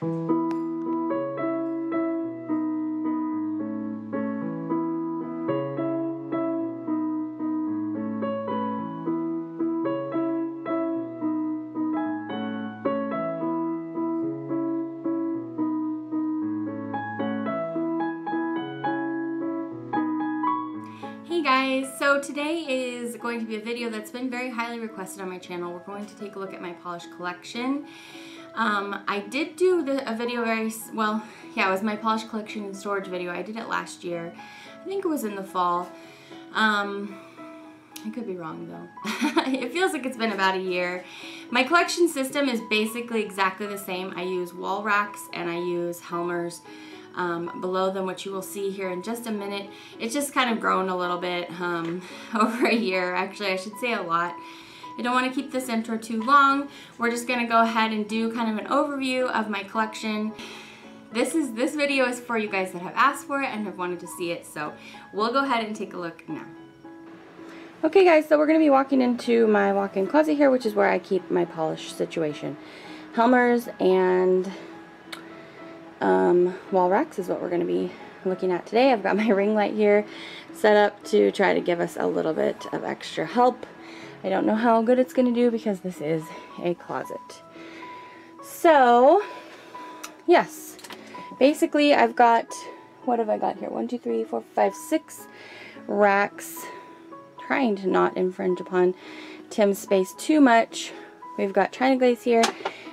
Hey guys, so today is going to be a video that's been very highly requested on my channel. We're going to take a look at my polish collection. I did do a video it was my polish collection and storage video. I did it last year. I think it was in the fall. I could be wrong though. It feels like it's been about a year. My collection system is basically exactly the same. I use wall racks and I use Helmers. Below them, which you will see here in just a minute. It's just kind of grown a little bit over a year. Actually, I should say a lot. I don't want to keep this intro too long. We're just going to go ahead and do kind of an overview of my collection. This video is for you guys that have asked for it and have wanted to see it, so we'll go ahead and take a look now. Okay guys, so we're going to be walking into my walk-in closet here, which is where I keep my polish situation. Helmers and wall racks is what we're going to be looking at today. I've got my ring light here set up to try to give us a little bit of extra help. I don't know how good it's going to do because this is a closet. So, yes, basically I've got, what have I got here? 1, 2, 3, 4, 5, 6 racks, trying to not infringe upon Tim's space too much. We've got China Glaze here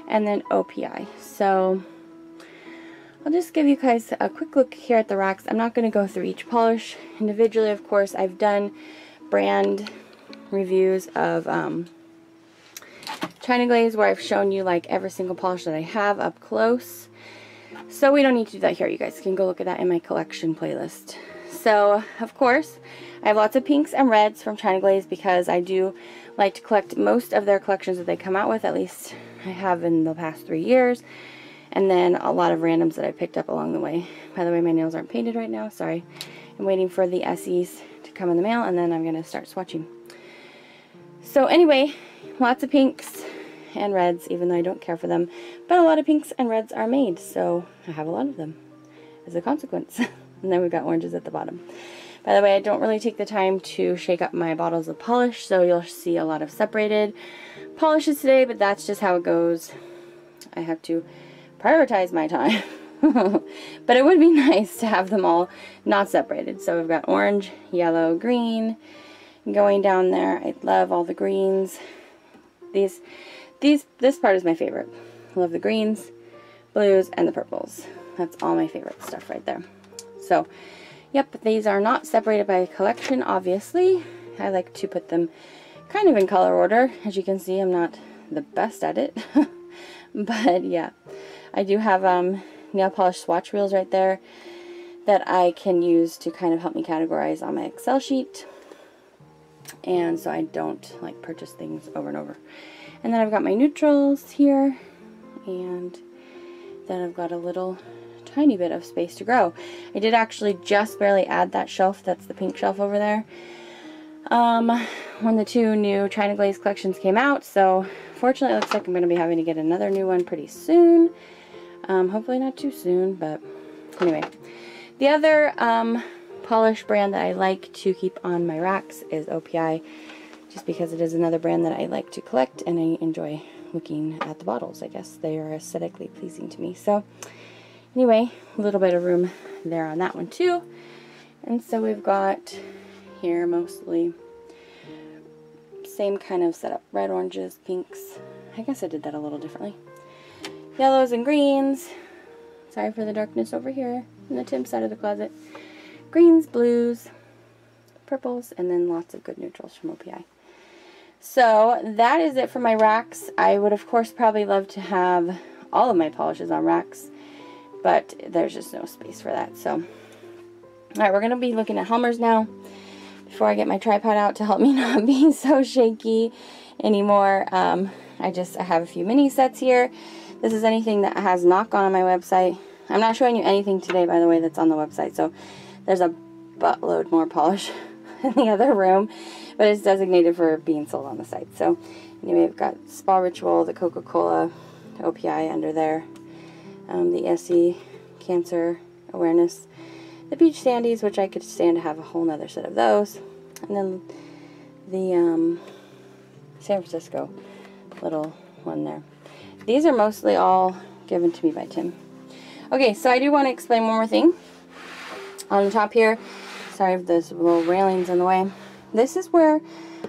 and then OPI. So I'll just give you guys a quick look here at the racks. I'm not going to go through each polish individually, of course. I've done brand reviews of China Glaze where I've shown you like every single polish that I have up close. So we don't need to do that here. You guys can go look at that in my collection playlist. So, of course, I have lots of pinks and reds from China Glaze because I do like to collect most of their collections that they come out with. At least I have in the past 3 years. And then a lot of randoms that I picked up along the way. By the way, my nails aren't painted right now. Sorry. I'm waiting for the SEs to come in the mail, and then I'm going to start swatching. So anyway, lots of pinks and reds, even though I don't care for them. But a lot of pinks and reds are made, so I have a lot of them as a consequence. And then we've got oranges at the bottom. By the way, I don't really take the time to shake up my bottles of polish, so you'll see a lot of separated polishes today, but that's just how it goes. I have to prioritize my time. But it would be nice to have them all not separated. So we've got orange, yellow, green going down there. I love all the greens. This part is my favorite. I love the greens, blues, and the purples. That's all my favorite stuff right there. So, yep, these are not separated by collection, obviously. I like to put them kind of in color order. As you can see, I'm not the best at it. But yeah, I do have nail polish swatch reels right there that I can use to kind of help me categorize on my Excel sheet. And so I don't like purchase things over and over. And then I've got my neutrals here, and then I've got a little tiny bit of space to grow. I did actually just barely add that shelf. That's the pink shelf over there. When the 2 new China Glaze collections came out, so fortunately it looks like I'm going to be having to get another new one pretty soon. Hopefully not too soon, but anyway. The other polish brand that I like to keep on my racks is OPI, just because it is another brand that I like to collect and I enjoy looking at the bottles. I guess they are aesthetically pleasing to me. So anyway, a little bit of room there on that one too. And so we've got here mostly same kind of setup. Red, oranges, pinks. I guess I did that a little differently. Yellows and greens. Sorry for the darkness over here in the Tim side of the closet. Greens, blues, purples, and then lots of good neutrals from OPI. So that is it for my racks. I would of course probably love to have all of my polishes on racks, but there's just no space for that. So alright, we're going to be looking at Helmers now before I get my tripod out to help me not be so shaky anymore. I have a few mini sets here. This is anything that has not gone on my website. I'm not showing you anything today, by the way, that's on the website. So there's a buttload more polish in the other room, but it's designated for being sold on the site. So anyway, we've got Spa Ritual, the Coca-Cola, OPI under there. the SE Cancer Awareness, the Peach Sandies, which I could stand to have a whole nother set of those, and then the San Francisco little one there. These are mostly all given to me by Tim. Okay, so I do want to explain one more thing. On the top here, sorry if there's little railings in the way. This is where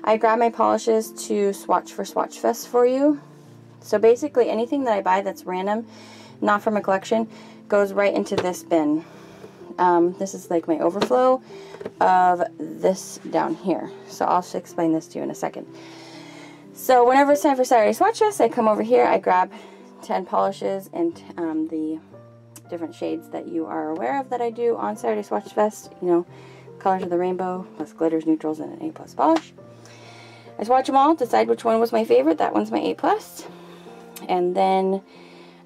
I grab my polishes to swatch for Swatchfests for you. So basically anything that I buy that's random, not from a collection, goes right into this bin. This is like my overflow of this down here. So I'll just explain this to you in a second. So whenever it's time for Saturday Swatchfest, I come over here, I grab 10 polishes and the different shades that you are aware of that I do on Saturday Swatchfest. You know, colors of the rainbow, plus glitters, neutrals, and an A+ polish. I swatch them all, decide which one was my favorite. That one's my A+. And then,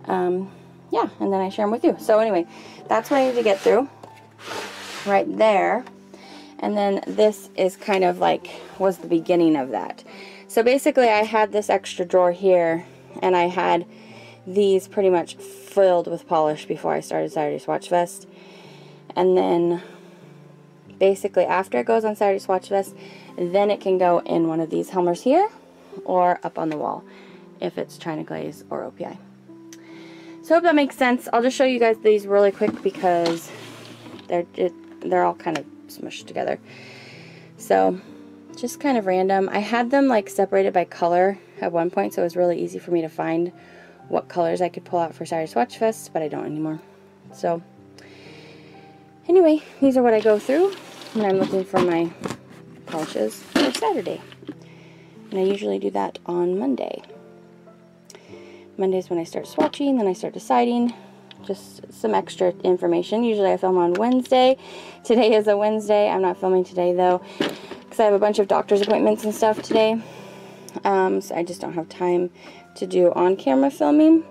yeah, and then I share them with you. So anyway, that's what I need to get through right there. And then this is kind of like, was the beginning of that. So basically I had this extra drawer here, and I had these pretty much filled with polish before I started Saturday Swatchfest. And then basically after it goes on Saturday Swatchfest, then it can go in one of these Helmers here, or up on the wall if it's China Glaze or OPI. So I hope that makes sense. I'll just show you guys these really quick because they're all kind of smushed together. So just kind of random. I had them like separated by color at one point, so it was really easy for me to find what colors I could pull out for Saturday Swatchfest, but I don't anymore. So anyway, these are what I go through when I'm looking for my polishes for Saturday. And I usually do that on Monday. Monday's when I start swatching, then I start deciding. Just some extra information. Usually I film on Wednesday. Today is a Wednesday. I'm not filming today though, because I have a bunch of doctor's appointments and stuff today. So I just don't have time to do on-camera filming.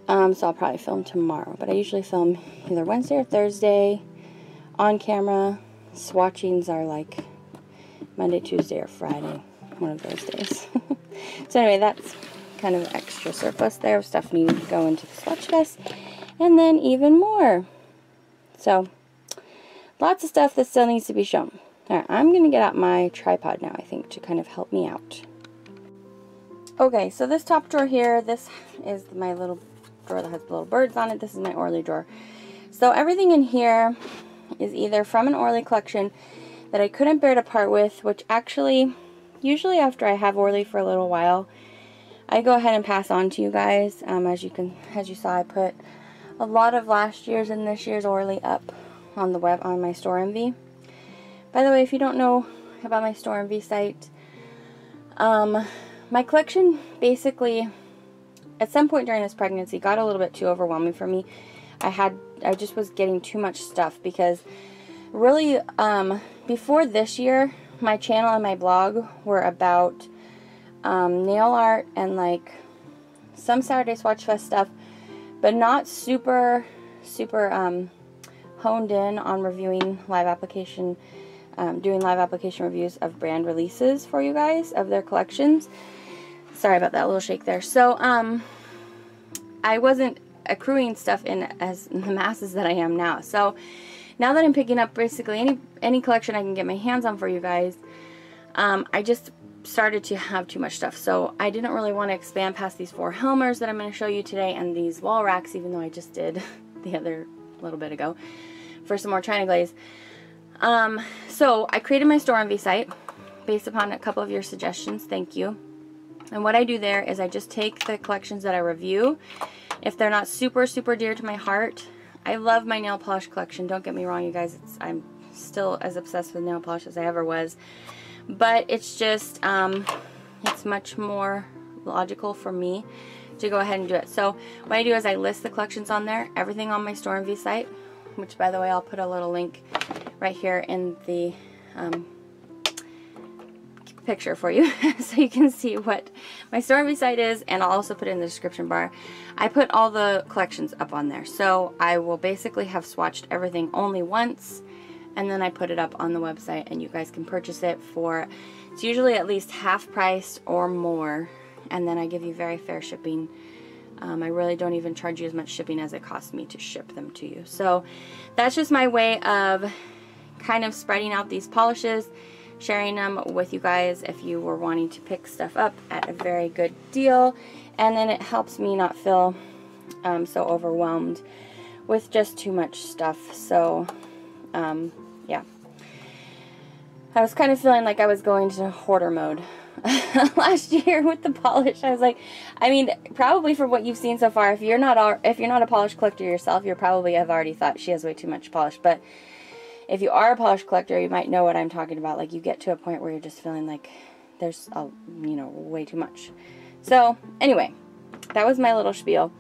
So I'll probably film tomorrow. But I usually film either Wednesday or Thursday on camera. Swatchings are like Monday, Tuesday, or Friday. One of those days. So anyway, that's kind of extra surplus there of stuff needing to go into the Swatchfest. And then even more. So lots of stuff that still needs to be shown. Alright, I'm going to get out my tripod now, I think, to kind of help me out. Okay, so this top drawer here, this is my little drawer that has little birds on it. This is my Orly drawer. So everything in here is either from an Orly collection that I couldn't bear to part with, which actually, usually after I have Orly for a little while, I go ahead and pass on to you guys. As you saw, I put a lot of last year's and this year's Orly up on the web on my Storenvy. By the way, if you don't know about my Storenvy site, my collection basically, at some point during this pregnancy, got a little bit too overwhelming for me. I just was getting too much stuff because really, before this year, my channel and my blog were about nail art and like some Saturday Swatchfest stuff, but not super honed in on reviewing live application, doing live application reviews of brand releases for you guys of their collections. Sorry about that little shake there. So I wasn't accruing stuff in as the masses that I am now. So now that I'm picking up basically any collection I can get my hands on for you guys, I just started to have too much stuff. So I didn't really want to expand past these 4 Helmers that I'm going to show you today and these wall racks, even though I just did the other little bit ago for some more China Glaze. So I created my Storenvy site based upon a couple of your suggestions. Thank you. And what I do there is I just take the collections that I review. If they're not super dear to my heart, I love my nail polish collection. Don't get me wrong, you guys. I'm still as obsessed with nail polish as I ever was. But it's just, it's much more logical for me to go ahead and do it. So what I do is I list the collections on there, everything on my Storenvy site, which by the way, I'll put a little link right here in the picture for you so you can see what my Storenvy site is, and I'll also put it in the description bar. I put all the collections up on there, so I will basically have swatched everything only once, and then I put it up on the website and you guys can purchase it for, it's usually at least half price or more, and then I give you very fair shipping I really don't even charge you as much shipping as it costs me to ship them to you. So that's just my way of kind of spreading out these polishes, sharing them with you guys if you were wanting to pick stuff up at a very good deal. And then it helps me not feel so overwhelmed with just too much stuff. So yeah, I was kind of feeling like I was going to hoarder mode last year with the polish. I was like, I mean, probably for what you've seen so far, if you're not a polish collector yourself, you probably have already thought she has way too much polish. But if you are a polish collector, you might know what I'm talking about. Like, you get to a point where you're just feeling like there's way too much. So anyway, that was my little spiel.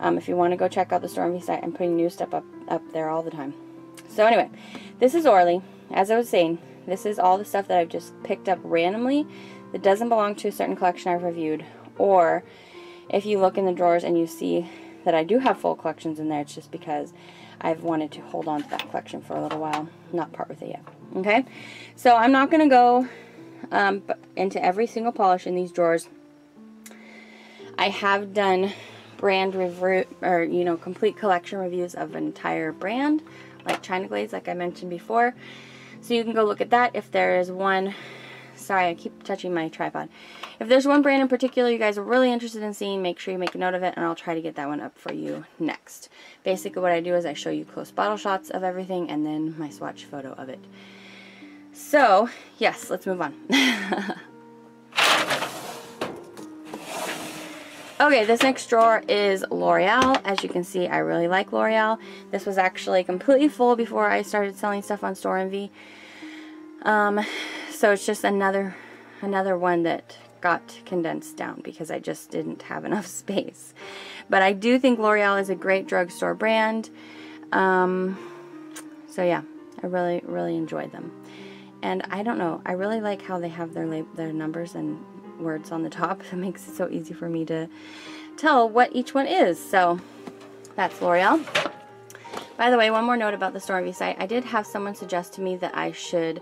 If you want to go check out the Storenvy site, I'm putting new stuff up there all the time. So anyway, this is Orly. As I was saying, this is all the stuff that I've just picked up randomly that doesn't belong to a certain collection I've reviewed. Or if you look in the drawers and you see that I do have full collections in there, it's just because I've wanted to hold on to that collection for a little while, not part with it yet. Okay, so I'm not going to go into every single polish in these drawers. I have done brand review, or complete collection reviews of an entire brand, like China Glaze, like I mentioned before. So you can go look at that. If there is one, sorry, I keep touching my tripod. If there's one brand in particular you guys are really interested in seeing, make sure you make a note of it, and I'll try to get that one up for you next. Basically what I do is I show you close bottle shots of everything and then my swatch photo of it. So, yes, let's move on. Okay, this next drawer is L'Oreal. As you can see, I really like L'Oreal. This was actually completely full before I started selling stuff on Storenvy. So it's just another one that got condensed down because I just didn't have enough space. But I do think L'Oreal is a great drugstore brand. So yeah, I really enjoyed them. And I don't know, I really like how they have their numbers and words on the top. It makes it so easy for me to tell what each one is. So that's L'Oreal. By the way, one more note about the Storenvy site. I did have someone suggest to me that I should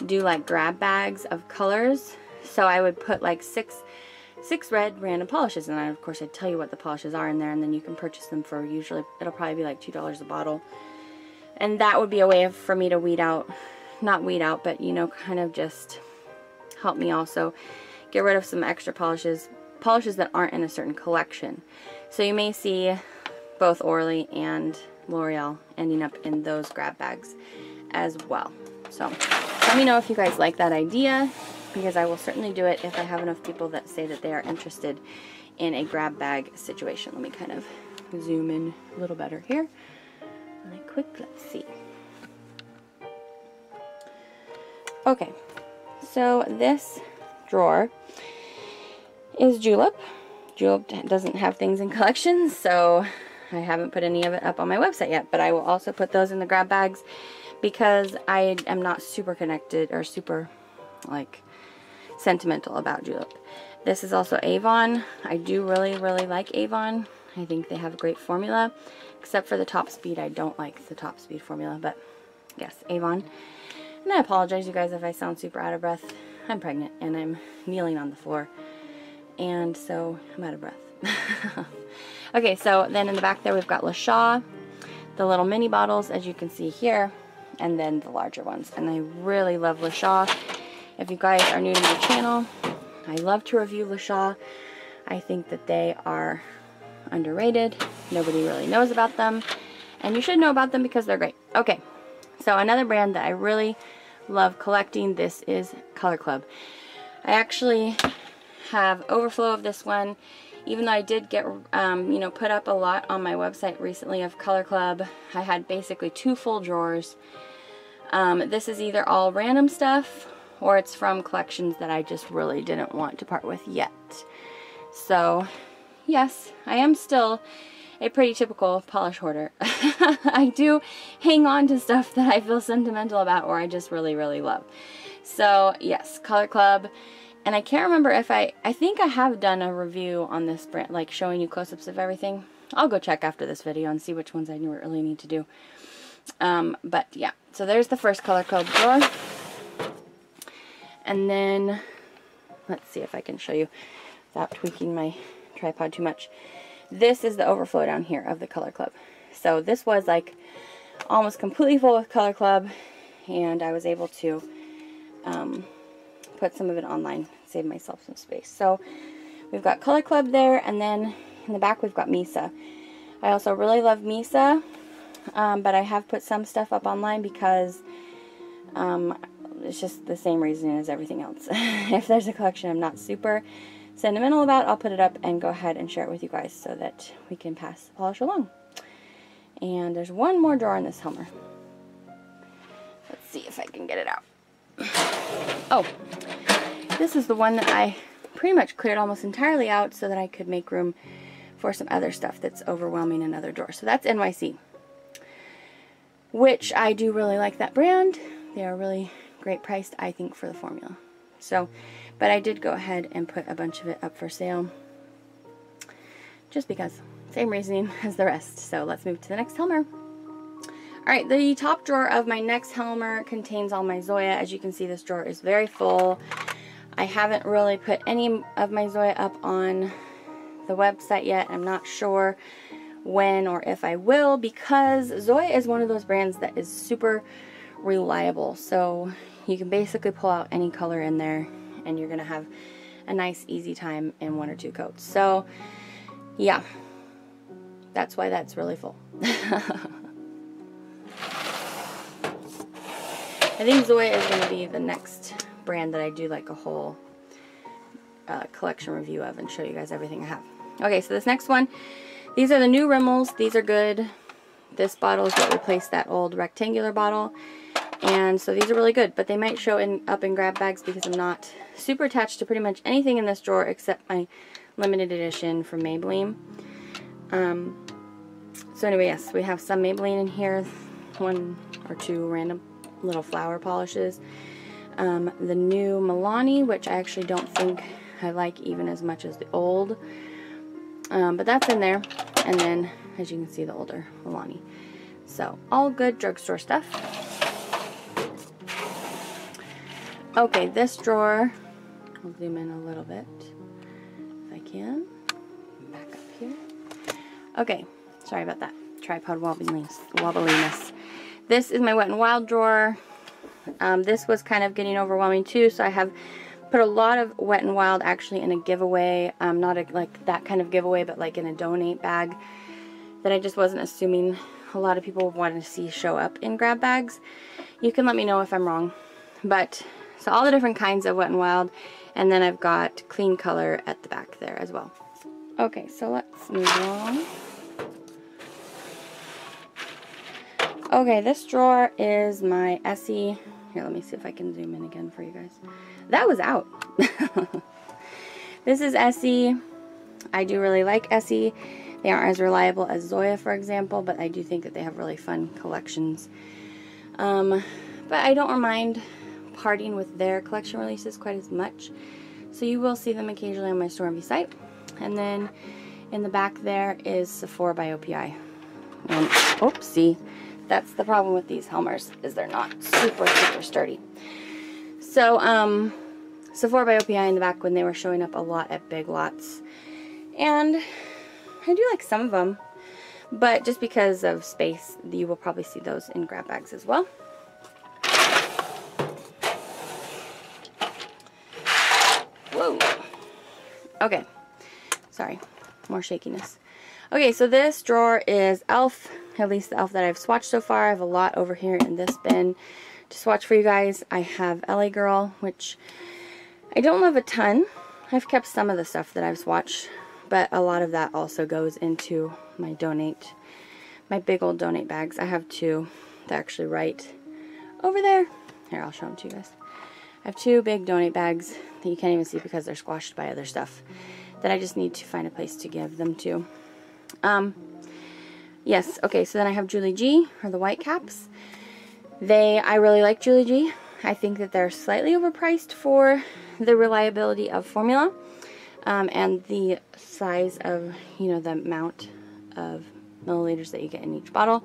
do like grab bags of colors. So I would put like six red random polishes, and then of course I'd tell you what the polishes are in there, and then you can purchase them for, usually it'll probably be like $2 a bottle. And that would be a way for me to weed out, not weed out, but kind of just help me also get rid of some extra polishes that aren't in a certain collection. So you may see both Orly and L'Oreal ending up in those grab bags as well. So let me know if you guys like that idea, because I will certainly do it if I have enough people that say that they are interested in a grab bag situation. Let me kind of zoom in a little better here. Let's see. Okay, so this drawer is Julep. Julep doesn't have things in collections, so I haven't put any of it up on my website yet, but I will also put those in the grab bags because I am not super connected or super like sentimental about Julep. This is also Avon. I do really like Avon. I think they have a great formula, except for the top speed. I don't like the top speed formula, but yes, Avon. And I apologize, you guys, if I sound super out of breath. I'm pregnant and I'm kneeling on the floor, and so I'm out of breath. Okay, so then in the back there we've got Le Shaw, the little mini bottles, as you can see here, and then the larger ones. And I really love Le Shaw. If you guys are new to my channel, I love to review Le Shaw. I think that they are underrated. Nobody really knows about them, and you should know about them because they're great. Okay, so another brand that I really love collecting, this is Color Club. I actually have overflow of this one, even though I did get put up a lot on my website recently of Color Club. I had basically 2 full drawers. This is either all random stuff or it's from collections that I just really didn't want to part with yet. So yes, I am still a pretty typical polish hoarder. I do hang on to stuff that I feel sentimental about or I just really love. So yes, Color Club. And I can't remember if I think I have done a review on this brand, like showing you close-ups of everything. I'll go check after this video and see which ones I really need to do. But yeah, so there's the first Color Club drawer. And then, let's see if I can show you without tweaking my tripod too much. This is the overflow down here of the Color Club. So this was like almost completely full with Color Club, and I was able to put some of it online, save myself some space. So we've got Color Club there, and then in the back we've got Misa. I also really love Misa, but I have put some stuff up online because it's just the same reason as everything else. If there's a collection I'm not super sentimental about, I'll put it up and go ahead and share it with you guys so that we can pass the polish along. And there's one more drawer in this Helmer. Let's see if I can get it out. Oh, this is the one that I pretty much cleared almost entirely out so that I could make room for some other stuff that's overwhelming another drawer. So that's NYC, which I do really like that brand. They are really great priced, I think, for the formula. So, but I did go ahead and put a bunch of it up for sale just because. Same reasoning as the rest. So let's move to the next Helmer. Alright, the top drawer of my next Helmer contains all my Zoya. As you can see, this drawer is very full. I haven't really put any of my Zoya up on the website yet. I'm not sure when or if I will, because Zoya is one of those brands that is super reliable. So you can basically pull out any color in there and you're going to have a nice easy time in 1 or 2 coats. So yeah, that's why that's really full. I think Zoya is going to be the next brand that I do like a whole collection review of and show you guys everything I have. Okay, so this next one, these are the new Rimmels. These are good. This bottle is what replaced that old rectangular bottle. And so these are really good, but they might show up in grab bags because I'm not super attached to pretty much anything in this drawer except my limited edition from Maybelline. So anyway, yes, we have some Maybelline in here, 1 or 2 random little flower polishes. The new Milani, which I actually don't think I like even as much as the old, but that's in there. And then, as you can see, the older Milani. So all good drugstore stuff. Okay, this drawer, I'll zoom in a little bit if I can. Back up here. Okay, sorry about that. Tripod wobbliness. This is my Wet n Wild drawer. This was kind of getting overwhelming too, so I have put a lot of Wet n Wild actually in a giveaway. Not like that kind of giveaway, but like in a donate bag that I just wasn't assuming a lot of people wanted to see show up in grab bags. You can let me know if I'm wrong. But so all the different kinds of Wet n Wild, and then I've got Clean Color at the back there as well. Okay, so let's move along. Okay, this drawer is my Essie. Here, let me see if I can zoom in again for you guys. That was out. This is Essie. I do really like Essie. They aren't as reliable as Zoya, for example, but I do think that they have really fun collections. But I don't mind parting with their collection releases quite as much. So you will see them occasionally on my Storenvy site. And then in the back there is Sephora by OPI. And, oopsie. That's the problem with these Helmers, is they're not super sturdy. So, Sephora by OPI in the back when they were showing up a lot at Big Lots. And I do like some of them, but just because of space, you will probably see those in grab bags as well. Whoa. Okay. Sorry. More shakiness. Okay, so this drawer is e.l.f., at least the e.l.f. that I've swatched so far. I have a lot over here in this bin to swatch for you guys. I have LA Girl, which I don't love a ton. I've kept some of the stuff that I've swatched, but a lot of that also goes into my big old donate bags. I have 2 that actually right over there. Here, I'll show them to you guys. I have 2 big donate bags that you can't even see because they're squashed by other stuff that I just need to find a place to give them to. Yes, okay, so then I have Julie G, or the white caps. I really like Julie G. I think that they're slightly overpriced for the reliability of formula, and the size of, you know, the amount of milliliters that you get in each bottle.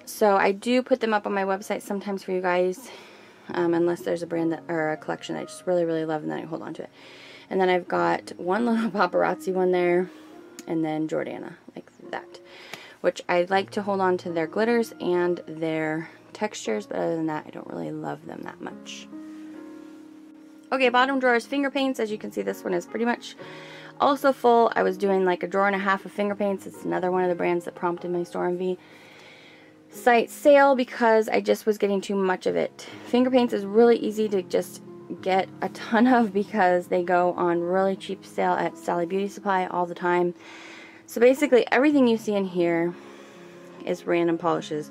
So I do put them up on my website sometimes for you guys, unless there's a brand that, or a collection that I just really, really love, and then I hold on to it. And then I've got one little paparazzi one there. and then Jordana, like that. Which I like to hold on to their glitters and their textures, but other than that, I don't really love them that much. Okay, bottom drawer is finger paints. As you can see, this one is pretty much also full. I was doing like a drawer and a half of finger paints. It's another one of the brands that prompted my Storenvy site sale because I just was getting too much of it. Finger paints is really easy to just get a ton of because they go on really cheap sale at Sally Beauty Supply all the time. So basically everything you see in here is random polishes,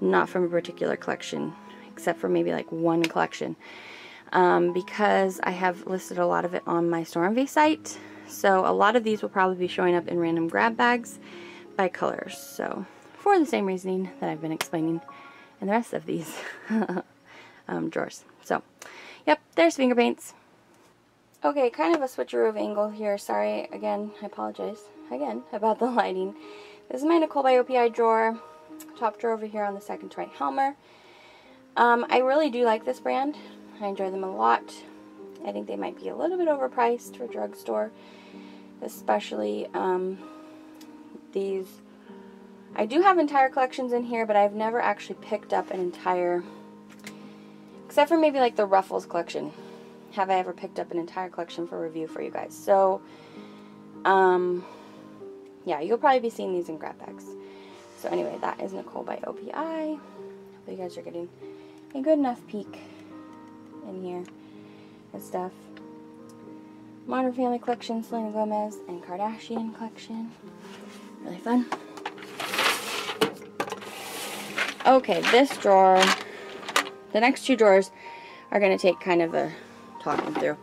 not from a particular collection, except for maybe like one collection. Because I have listed a lot of it on my Storenvy site. So a lot of these will probably be showing up in random grab bags by colors. So for the same reasoning that I've been explaining in the rest of these drawers. So, yep, there's finger paints. Okay, kind of a switcheroo of angle here. Sorry, again, I apologize again about the lighting. This is my Nicole by OPI drawer. Top drawer over here on the second to right Helmer. I really do like this brand. I enjoy them a lot. I think they might be a little bit overpriced for drugstore, especially these. I do have entire collections in here, but I've never actually picked up an entire, except for maybe like the Ruffles collection, have I ever picked up an entire collection for review for you guys. So, yeah, you'll probably be seeing these in grab bags. So anyway, that is Nicole by OPI. Hope you guys are getting a good enough peek in here and stuff. Modern Family collection, Selena Gomez, and Kardashian collection. Really fun. Okay, this drawer, the next two drawers are going to take kind of a talking through.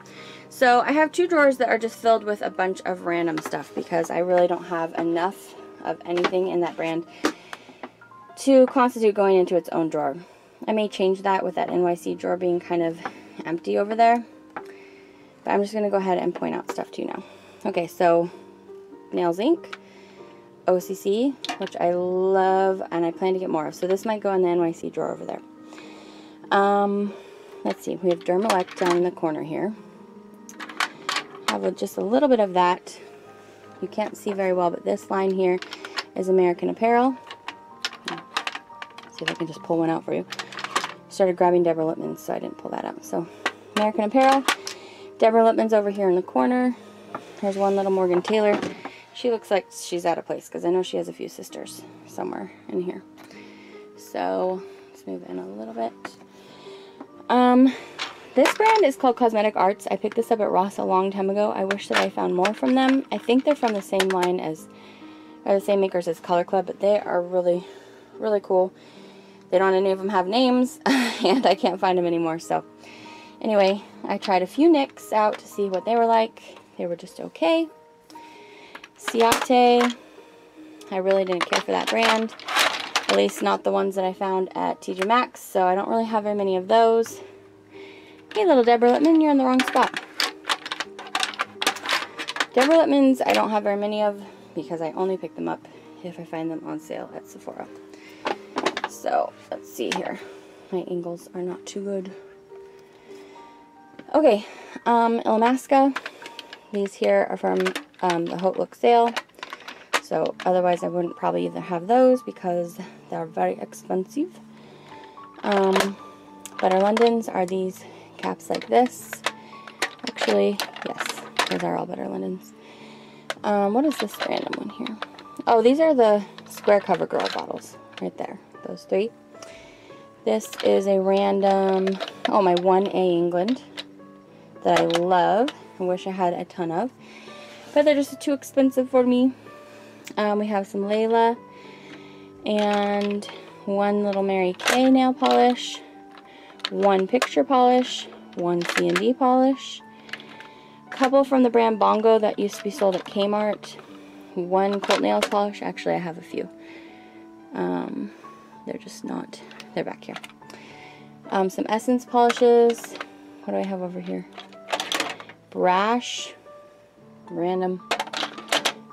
So I have two drawers that are just filled with a bunch of random stuff because I really don't have enough of anything in that brand to constitute going into its own drawer. I may change that with that NYC drawer being kind of empty over there. But I'm just going to go ahead and point out stuff to you now. Okay, so Nails Inc., OCC, which I love and I plan to get more of. So this might go in the NYC drawer over there. Let's see, we have Dermalect down in the corner here. Have just a little bit of that. You can't see very well, but this line here is American Apparel. See if I can just pull one out for you. Started grabbing Deborah Lippmann's, so I didn't pull that out. So American Apparel. Deborah Lippmann's over here in the corner. There's one little Morgan Taylor. She looks like she's out of place because I know she has a few sisters somewhere in here. So let's move in a little bit. This brand is called Cosmetic Arts. I picked this up at Ross a long time ago. I wish that I found more from them. I think they're from the same line as, or the same makers as Color Club, but they are really, really cool. They don't any of them have names, and I can't find them anymore. So anyway, I tried a few NYX out to see what they were like. They were just okay. Ciate, I really didn't care for that brand. At least not the ones that I found at TJ Maxx, so I don't really have very many of those. Hey, little Deborah Lippmann, you're in the wrong spot. Deborah Lippmann's I don't have very many of because I only pick them up if I find them on sale at Sephora. So, let's see here. My angles are not too good. Okay, Illamasqua. These here are from the Haute Look sale. So, otherwise I wouldn't probably either have those because they're very expensive. Better Londons are these caps like this. Actually, yes, those are all Better Londons. What is this random one here? Oh, these are the Square Cover Girl bottles right there. Those three. This is a random, oh, my 1A England that I love. I wish I had a ton of, but they're just too expensive for me. We have some Layla and one little Mary Kay nail polish, one picture polish, one C&D polish, a couple from the brand Bongo that used to be sold at Kmart, one Colt nail polish. Actually, I have a few. They're just not, they're back here. Some Essence polishes. What do I have over here? Brash, random.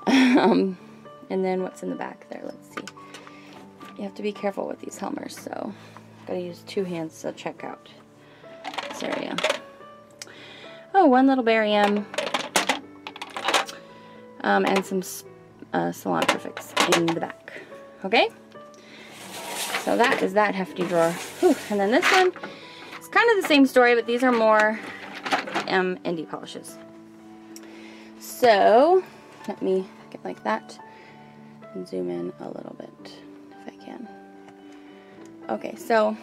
And then what's in the back there? Let's see. You have to be careful with these Helmers, so I've got to use two hands to check out this area. Oh, one little Berry M. And some Salon Perfects in the back. Okay? So that is that hefty drawer. Whew. And then this one, it's kind of the same story, but these are more indie polishes. So, let me get like that and zoom in a little bit if I can. Okay, so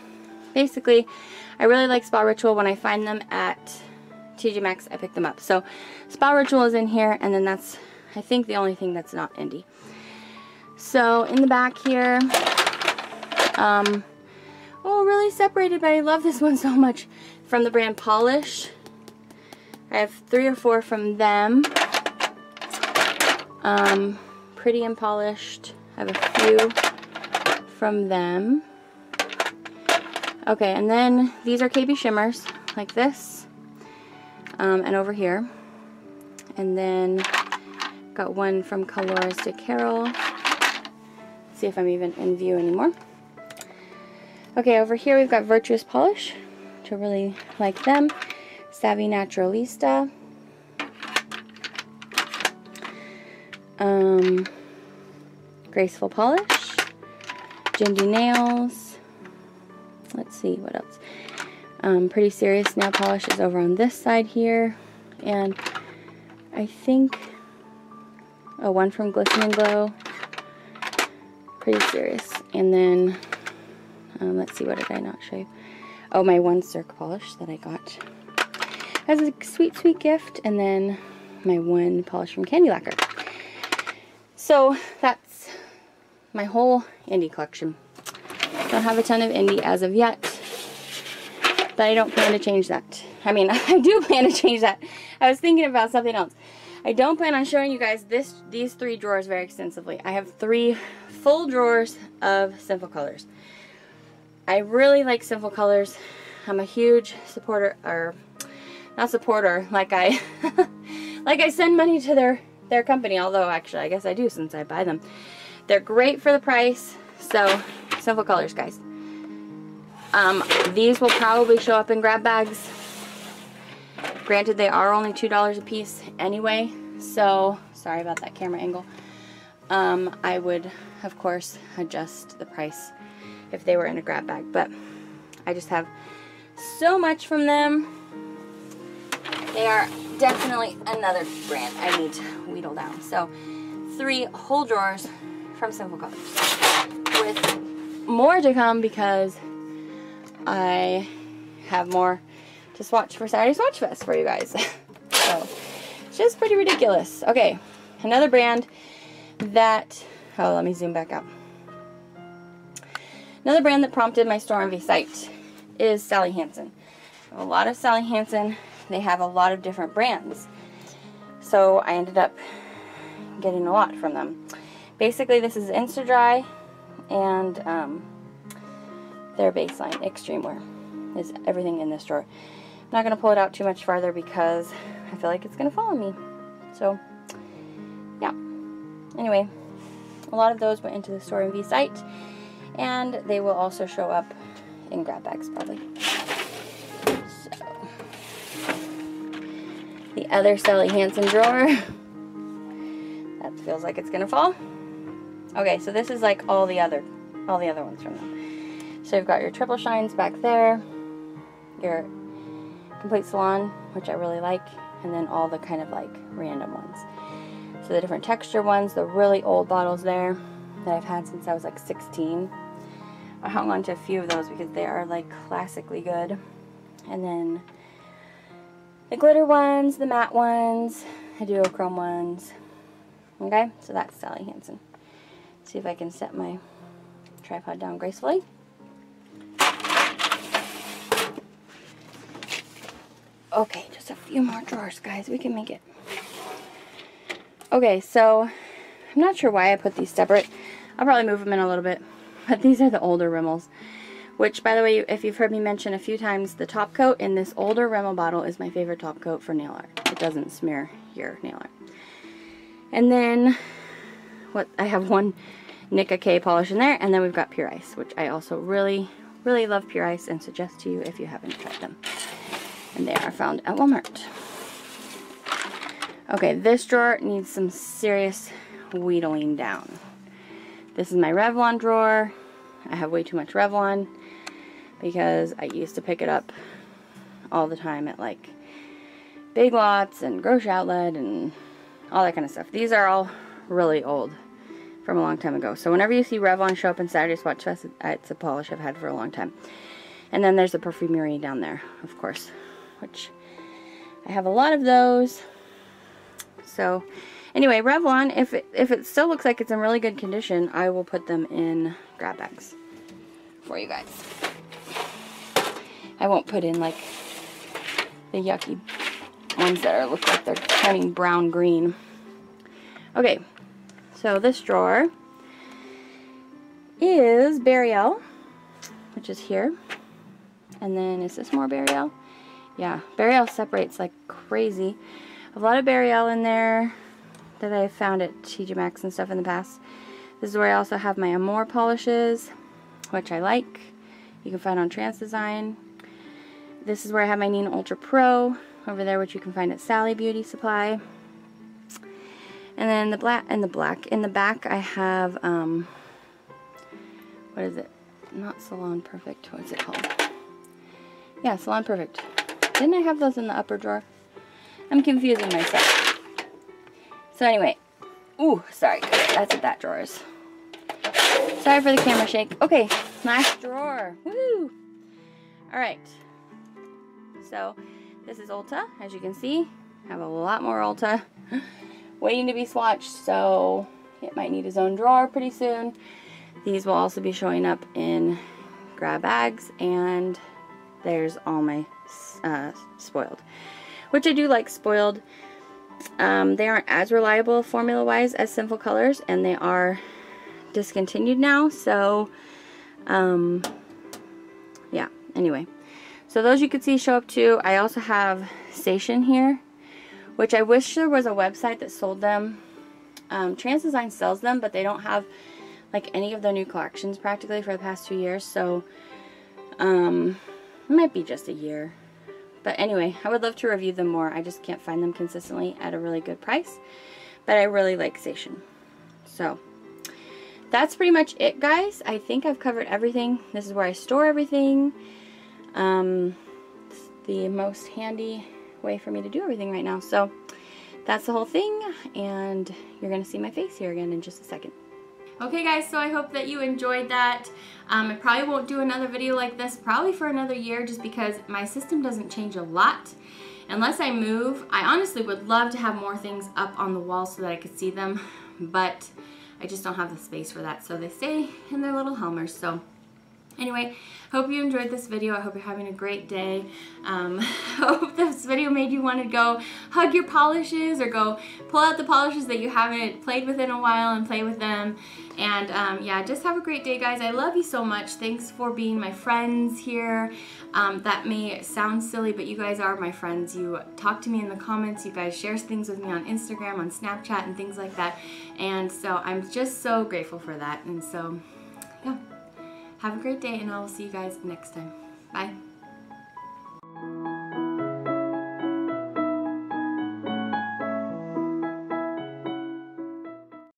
basically, I really like Spa Ritual. When I find them at TJ Maxx, I pick them up. So, Spa Ritual is in here, and then that's, I think, the only thing that's not indie. So, in the back here, oh, really separated, but I love this one so much, from the brand Polish. I have 3 or 4 from them. Pretty and Polished. I have a few from them. Okay, and then these are KB Shimmers, like this, and over here. And then got one from Colores de Carol. See if I'm even in view anymore. Okay, over here we've got Virtuous Polish, which I really like them. Savvy Naturalista. Graceful Polish. Jindy Nails. Let's see, what else? Pretty Serious Nail Polish is over on this side here. And I think, oh, one from Glisten and Glow. Pretty Serious. And then, let's see, what did I not show you? Oh, my one Cirque polish that I got as a sweet, sweet gift. And then my one polish from Candy Lacquer. So that's my whole indie collection. Don't have a ton of indie as of yet, but I don't plan to change that. I mean, I do plan to change that. I was thinking about something else. I don't plan on showing you guys these 3 drawers very extensively. I have 3 full drawers of Sinful Colors. I really like Sinful Colors. I'm a huge supporter, or not supporter, like I like I send money to their company, although actually I guess I do since I buy them. They're great for the price, so Sinful Colors, guys. These will probably show up in grab bags. Granted, they are only $2 a piece anyway, so sorry about that camera angle. I would, of course, adjust the price if they were in a grab bag, but I just have so much from them. They are definitely another brand I need to wheedle down. So 3 whole drawers from Sinful Colors, with more to come because I have more to swatch for Saturday Swatchfest for you guys. So it's just pretty ridiculous. Okay, another brand that, oh, let me zoom back out. Another brand that prompted my Storenvy site is Sally Hansen. A lot of Sally Hansen. They have a lot of different brands. So I ended up getting a lot from them. Basically, this is Insta-Dry and their baseline, Extreme Wear, is everything in this drawer. I'm not going to pull it out too much farther because I feel like it's going to fall on me. So, yeah. Anyway, a lot of those went into the Storenvy site, and they will also show up in grab bags probably. So, the other Sally Hansen drawer. That feels like it's going to fall. Okay, so this is like all the other ones from them. So you've got your triple shines back there, your complete salon, which I really like, and then all the kind of like random ones. So the different texture ones, the really old bottles there that I've had since I was like 16. I hung on to a few of those because they are like classically good. And then the glitter ones, the matte ones, the duochrome ones. Okay, so that's Sally Hansen. See if I can set my tripod down gracefully. Okay, just a few more drawers, guys. We can make it. Okay, so I'm not sure why I put these separate. I'll probably move them in a little bit. But these are the older Rimmels. Which, by the way, if you've heard me mention a few times, the top coat in this older Rimmel bottle is my favorite top coat for nail art. It doesn't smear your nail art. And then, I have one Nicka K polish in there, and then we've got Pure Ice, which I also really, really love Pure Ice and suggest to you if you haven't tried them. And they are found at Walmart. Okay, this drawer needs some serious wheedling down. This is my Revlon drawer. I have way too much Revlon because I used to pick it up all the time at like Big Lots and Grocery Outlet and all that kind of stuff. These are all really old from a long time ago. So whenever you see Revlon show up in Saturday Swatchfest, it's a polish I've had for a long time. And then there's the Perfumery down there, of course, which I have a lot of those. So anyway, Revlon, if it still looks like it's in really good condition, I will put them in grab bags for you guys. I won't put in like the yucky ones that look like they're turning brown green. Okay, so this drawer is Burial, which is here. And then is this more Burial? Yeah, Burial separates like crazy. A lot of Burial in there that I found at TJ Maxx and stuff in the past. This is where I also have my Amore polishes, which I like. You can find on Trans Design. This is where I have my Nina Ultra Pro over there, which you can find at Sally Beauty Supply. And then in the back I have what is it? Not Salon Perfect. What is it called? Yeah, Salon Perfect. Didn't I have those in the upper drawer? I'm confusing myself. So anyway, ooh, sorry, that's what that drawer is. Sorry for the camera shake. Okay, last drawer. Woo! Alright. So, this is Ulta, as you can see. I have a lot more Ulta waiting to be swatched, so it might need its own drawer pretty soon. These will also be showing up in grab bags, and there's all my spoiled. Which I do like spoiled. They aren't as reliable formula-wise as Sinful Colors, and they are discontinued now, so yeah, anyway. So those you could see show up too. I also have Station here, which I wish there was a website that sold them. Trans Design sells them, but they don't have like any of their new collections practically for the past 2 years, so it might be just a year. But anyway, I would love to review them more. I just can't find them consistently at a really good price. But I really like Station. So, that's pretty much it, guys. I think I've covered everything. This is where I store everything. It's the most handy way for me to do everything right now. So, that's the whole thing. And you're going to see my face here again in just a second. Okay guys, so I hope that you enjoyed that. I probably won't do another video like this probably for another year, just because my system doesn't change a lot unless I move. I honestly would love to have more things up on the wall so that I could see them, but I just don't have the space for that, so they stay in their little helmers. So anyway, hope you enjoyed this video. I hope you're having a great day. Hope this video made you want to go hug your polishes or go pull out the polishes that you haven't played with in a while and play with them. And yeah, just have a great day, guys. I love you so much. Thanks for being my friends here. That may sound silly, but you guys are my friends. You talk to me in the comments. You guys share things with me on Instagram, on Snapchat, and things like that. And so I'm just so grateful for that. And so, yeah. Have a great day, and I will see you guys next time. Bye.